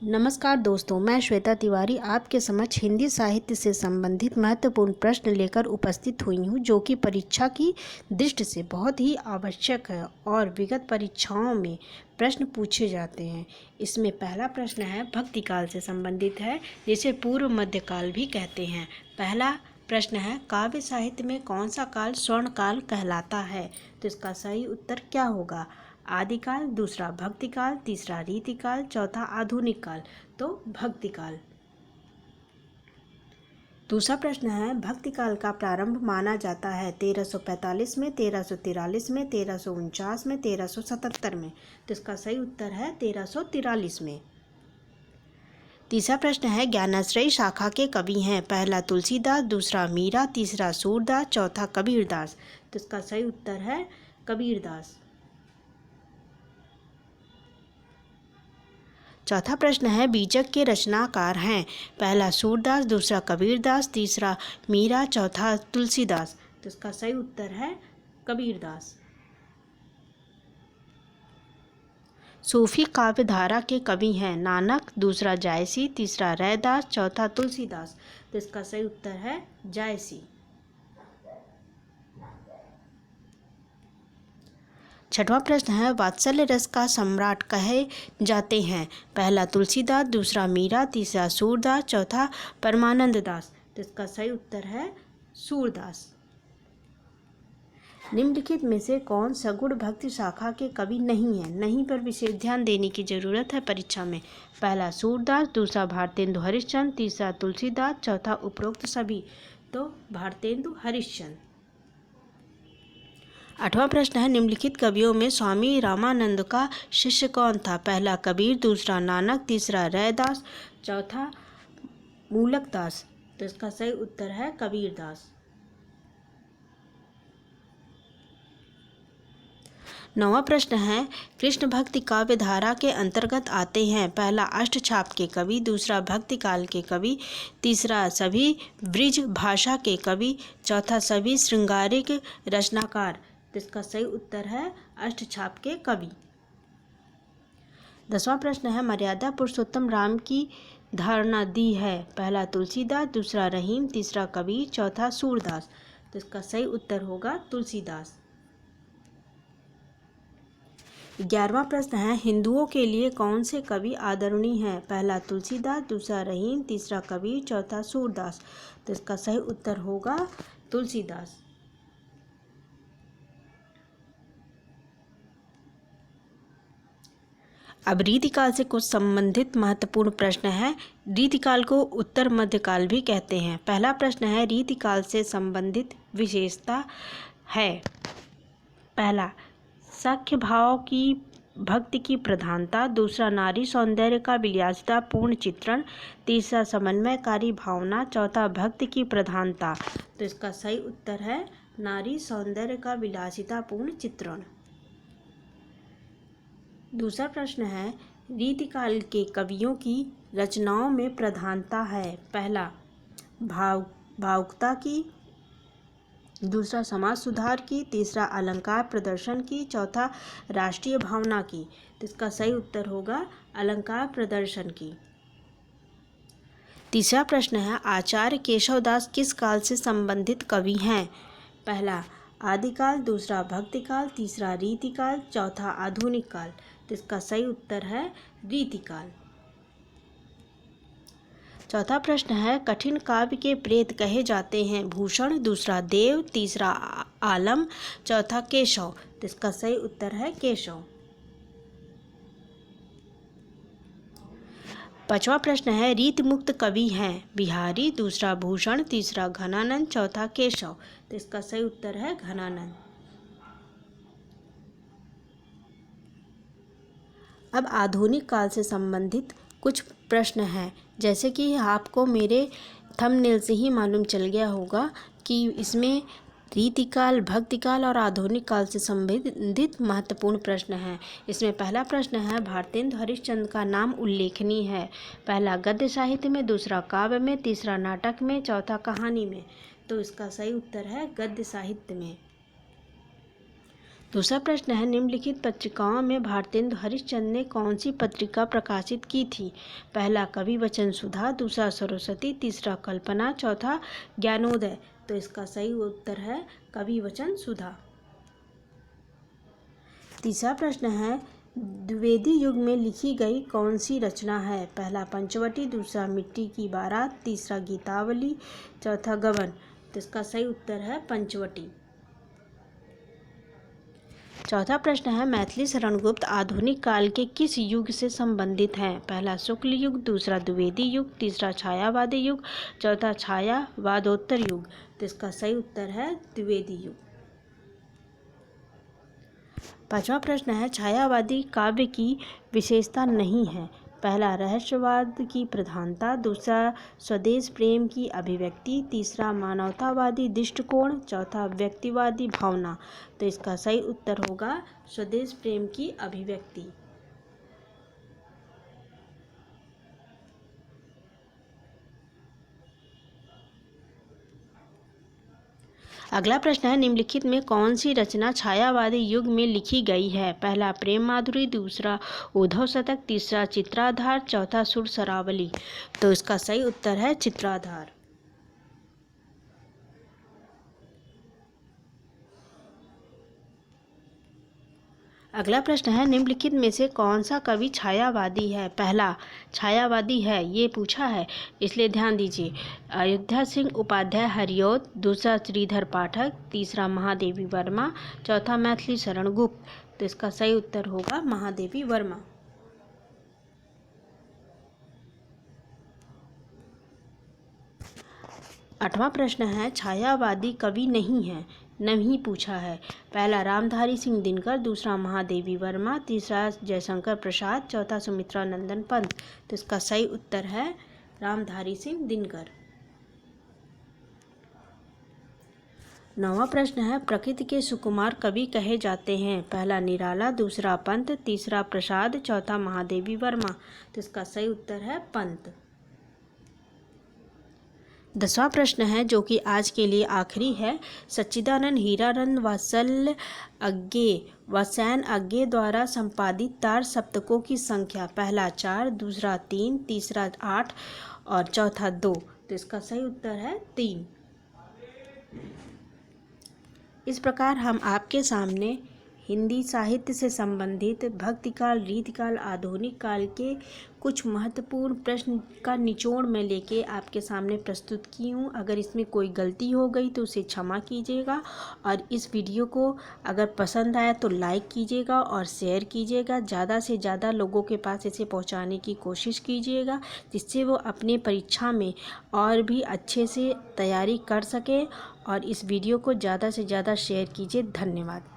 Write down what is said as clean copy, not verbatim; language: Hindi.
नमस्कार दोस्तों, मैं श्वेता तिवारी आपके समक्ष हिंदी साहित्य से संबंधित महत्वपूर्ण प्रश्न लेकर उपस्थित हुई हूँ, जो कि परीक्षा की दृष्टि से बहुत ही आवश्यक है और विगत परीक्षाओं में प्रश्न पूछे जाते हैं। इसमें पहला प्रश्न है, भक्तिकाल से संबंधित है, जिसे पूर्व मध्यकाल भी कहते हैं। पहला प्रश्न है, काव्य साहित्य में कौन सा काल स्वर्ण काल कहलाता है? तो इसका सही उत्तर क्या होगा? आदिकाल, दूसरा भक्तिकाल, तीसरा रीतिकाल, चौथा आधुनिक काल। तो भक्तिकाल। दूसरा प्रश्न है, भक्तिकाल का प्रारंभ माना जाता है 1345 में, 1343 में, 1349 में, 1377 में। तो इसका सही उत्तर है 1343 में। तीसरा प्रश्न है, ज्ञानाश्रयी शाखा के कवि हैं? पहला तुलसीदास, दूसरा मीरा, तीसरा सूरदास, चौथा कबीरदास। तो इसका सही उत्तर है कबीरदास। चौथा प्रश्न है, बीजक के रचनाकार हैं? पहला सूरदास, दूसरा कबीरदास, तीसरा मीरा, चौथा तुलसीदास। तो इसका सही उत्तर है कबीरदास। सूफी काव्य धारा के कवि हैं? नानक, दूसरा जायसी, तीसरा रैदास, चौथा तुलसीदास। तो इसका सही उत्तर है जायसी। छठवां प्रश्न है, वात्सल्य रस का सम्राट कहे जाते हैं? पहला तुलसीदास, दूसरा मीरा, तीसरा सूरदास, चौथा परमानंद दास। तो इसका सही उत्तर है सूरदास। निम्नलिखित में से कौन सगुण भक्ति शाखा के कवि नहीं है? नहीं पर विशेष ध्यान देने की जरूरत है परीक्षा में। पहला सूरदास, दूसरा भारतेंदु हरिश्चंद्र, तीसरा तुलसीदास, चौथा उपरोक्त सभी। तो भारतेंदु हरिश्चंद्र। आठवां प्रश्न है, निम्नलिखित कवियों में स्वामी रामानंद का शिष्य कौन था? पहला कबीर, दूसरा नानक, तीसरा रैदास, चौथा मूलकदास। तो इसका सही उत्तर है कबीरदास। नौवां प्रश्न है, कृष्ण भक्ति काव्य धारा के अंतर्गत आते हैं? पहला अष्टछाप के कवि, दूसरा भक्ति काल के कवि, तीसरा सभी ब्रिज भाषा के कवि, चौथा सभी श्रृंगारिक रचनाकार। तो इसका सही उत्तर है अष्टछाप के कवि। 10वां प्रश्न है, मर्यादा पुरुषोत्तम राम की धारणा दी है? पहला तुलसीदास, दूसरा रहीम, तीसरा कबीर, चौथा सूरदास। तो इसका सही उत्तर होगा तुलसीदास। 11वां प्रश्न है, हिंदुओं के लिए कौन से कवि आदरणीय हैं? पहला तुलसीदास, दूसरा रहीम, तीसरा कबीर, चौथा सूरदास। तो इसका सही उत्तर होगा तुलसीदास। अब रीतिकाल से कुछ संबंधित महत्वपूर्ण प्रश्न है। रीतिकाल को उत्तर मध्यकाल भी कहते हैं। पहला प्रश्न है, रीतिकाल से संबंधित विशेषता है? पहला, सख्य भाव की भक्ति की प्रधानता, दूसरा नारी सौंदर्य का विलासिता पूर्ण चित्रण, तीसरा समन्वयकारी भावना, चौथा भक्ति की प्रधानता। तो इसका सही उत्तर है नारी सौंदर्य का विलासिता पूर्ण चित्रण। दूसरा प्रश्न है, रीतिकाल के कवियों की रचनाओं में प्रधानता है? पहला भावुकता की, दूसरा समाज सुधार की, तीसरा अलंकार प्रदर्शन की, चौथा राष्ट्रीय भावना की। तो इसका सही उत्तर होगा अलंकार प्रदर्शन की। तीसरा प्रश्न है, आचार्य केशवदास किस काल से संबंधित कवि हैं? पहला आदिकाल, दूसरा भक्तिकाल, तीसरा रीतिकाल, चौथा आधुनिक काल। तो इसका सही उत्तर है रीतिकाल। चौथा प्रश्न है, कठिन काव्य के प्रेत कहे जाते हैं? भूषण, दूसरा देव, तीसरा आलम, चौथा केशव। तो इसका सही उत्तर है केशव। पांचवा प्रश्न है, रीति मुक्त कवि हैं? बिहारी, दूसरा भूषण, तीसरा घनानंद, चौथा केशव। तो इसका सही उत्तर है घनानंद। अब आधुनिक काल से संबंधित कुछ प्रश्न हैं। जैसे कि आपको मेरे थंबनेल से ही मालूम चल गया होगा कि इसमें रीतिकाल, भक्तिकाल और आधुनिक काल से संबंधित महत्वपूर्ण प्रश्न हैं। इसमें पहला प्रश्न है, भारतेंदु हरिश्चंद्र का नाम उल्लेखनीय है? पहला गद्य साहित्य में, दूसरा काव्य में, तीसरा नाटक में, चौथा कहानी में। तो इसका सही उत्तर है गद्य साहित्य में। दूसरा प्रश्न है, निम्नलिखित पत्रिकाओं में भारतेंदु हरिश्चंद्र ने कौन सी पत्रिका प्रकाशित की थी? पहला कवि वचन सुधा, दूसरा सरस्वती, तीसरा कल्पना, चौथा ज्ञानोदय। तो इसका सही उत्तर है कवि वचन सुधा। तीसरा प्रश्न है, द्विवेदी युग में लिखी गई कौन सी रचना है? पहला पंचवटी, दूसरा मिट्टी की बारात, तीसरा गीतावली, चौथा गबन। तो इसका सही उत्तर है पंचवटी। चौथा प्रश्न है, मैथिली शरणगुप्त आधुनिक काल के किस युग से संबंधित हैं? पहला शुक्ल युग, दूसरा द्विवेदी युग, तीसरा छायावादी युग, चौथा छायावादोत्तर युग। तो इसका सही उत्तर है द्विवेदी युग। पांचवा प्रश्न है, छायावादी काव्य की विशेषता नहीं है? पहला रहस्यवाद की प्रधानता, दूसरा स्वदेश प्रेम की अभिव्यक्ति, तीसरा मानवतावादी दृष्टिकोण, चौथा व्यक्तिवादी भावना। तो इसका सही उत्तर होगा स्वदेश प्रेम की अभिव्यक्ति। अगला प्रश्न है, निम्नलिखित में कौन सी रचना छायावादी युग में लिखी गई है? पहला प्रेम माधुरी, दूसरा उद्धव शतक, तीसरा चित्राधार, चौथा सुर सरावली। तो इसका सही उत्तर है चित्राधार। अगला प्रश्न है, निम्नलिखित में से कौन सा कवि छायावादी है? पहला छायावादी है, ये पूछा है इसलिए ध्यान दीजिए। अयोध्या सिंह उपाध्याय हरिऔध, दूसरा श्रीधर पाठक, तीसरा महादेवी वर्मा, चौथा मैथिली शरणगुप्त। तो इसका सही उत्तर होगा महादेवी वर्मा। आठवां प्रश्न है, छायावादी कवि नहीं पूछा है। पहला रामधारी सिंह दिनकर, दूसरा महादेवी वर्मा, तीसरा जयशंकर प्रसाद, चौथा सुमित्रा नंदन पंत। तो इसका सही उत्तर है रामधारी सिंह दिनकर। नौवां प्रश्न है, प्रकृति के सुकुमार कवि कहे जाते हैं? पहला निराला, दूसरा पंत, तीसरा प्रसाद, चौथा महादेवी वर्मा। तो इसका सही उत्तर है पंत। 10वां प्रश्न है जो कि आज के लिए आखिरी है, सच्चिदानंद हीरानंद वात्सल्य अज्ञे व सैन अज्ञे द्वारा संपादित तार सप्तकों की संख्या? पहला 4, दूसरा 3, तीसरा 8 और चौथा 2। तो इसका सही उत्तर है 3। इस प्रकार हम आपके सामने हिंदी साहित्य से संबंधित भक्तिकाल, रीतिकाल, आधुनिक काल के कुछ महत्वपूर्ण प्रश्न का निचोड़ में लेके आपके सामने प्रस्तुत की हूँ। अगर इसमें कोई गलती हो गई तो उसे क्षमा कीजिएगा और इस वीडियो को अगर पसंद आया तो लाइक कीजिएगा और शेयर कीजिएगा। ज़्यादा से ज़्यादा लोगों के पास इसे पहुँचाने की कोशिश कीजिएगा, जिससे वो अपने परीक्षा में और भी अच्छे से तैयारी कर सकें। और इस वीडियो को ज़्यादा से ज़्यादा शेयर कीजिए। धन्यवाद।